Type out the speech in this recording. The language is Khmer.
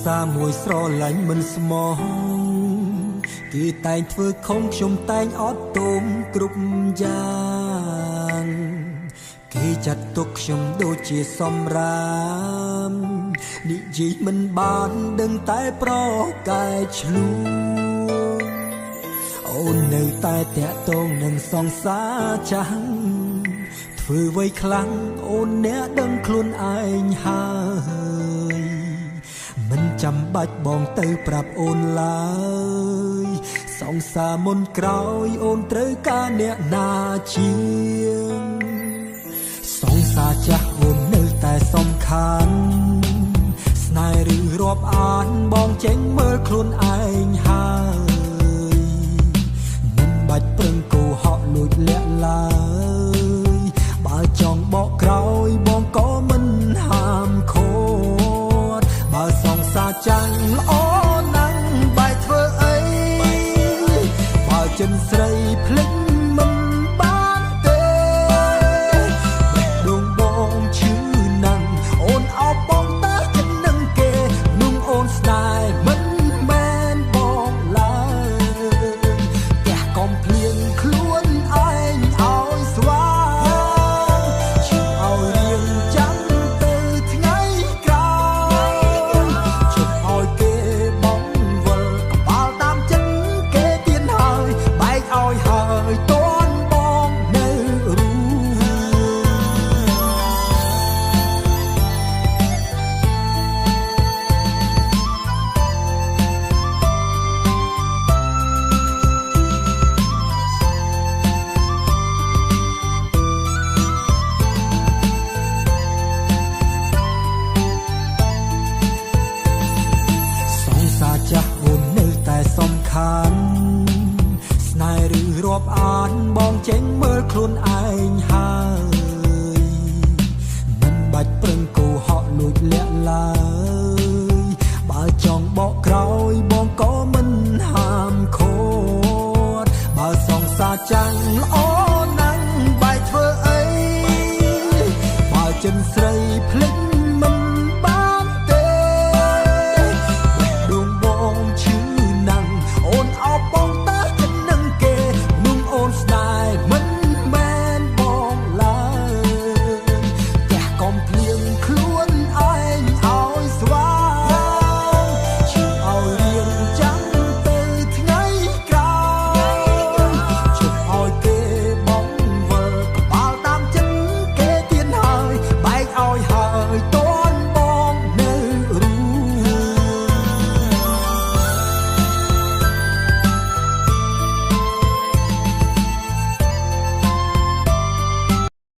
សារមួយស្រឡាញ់មិនស្មោះគេតែងធ្វើខំខ្ញុំតែងអត់ទោមគ្រប់យ៉ាងគេចាត់ទុកខ្ញុំដូចជាសំរាមនិយាយមិនបានដឹងតែប្រកែកឆ្លួងអូននៅតែតាក់ទងនឹងសង្សារចាំងធ្វើអ្វីខ្លាំងអូនអ្នកដឹងខ្លួនឯងហើយមិនចាំបាច់បងទៅប្រាប់អូនឡើយសង្សារមុនក្រោយអូនត្រូវការអ្នកណាជាងសង្សារចាស់អូននៅតែសំខាន់ស្នេហ៍ឬរាប់អានបងចេញមើលខ្លួនឯងហើយមិនបាច់ប្រឹងកុហកលួចលាក់ឡើយបើចង់បកក្រោយបងក៏មិនហាមឃាត់បើសង្សារចាំងល្អណាស់បែរធ្វើអីបើចិនស្រីភ្លេចមិនបានទេបេះដូងបងឈឺណាស់អូនអោបបងតើចិននឹងគេនឹងអូនស្នេហ៍មិនមែនបងឡើយផ្ទះកុំភ្លៀងខ្លួនឯងឲ្យស្វាឈឺឲ្យរៀងចាំទៅថ្ងៃក្រោយជប់ឲ្យគេបងវិលក្បាលតាមចិត្តគេទៀនហើយបែកឲ្យហើយតន់បងនៅរូសង្សារចាស់អូននៅតែសំខាន់ស្នេហ៍ឬរាប់អានបងចេញមើលខ្លួនឯង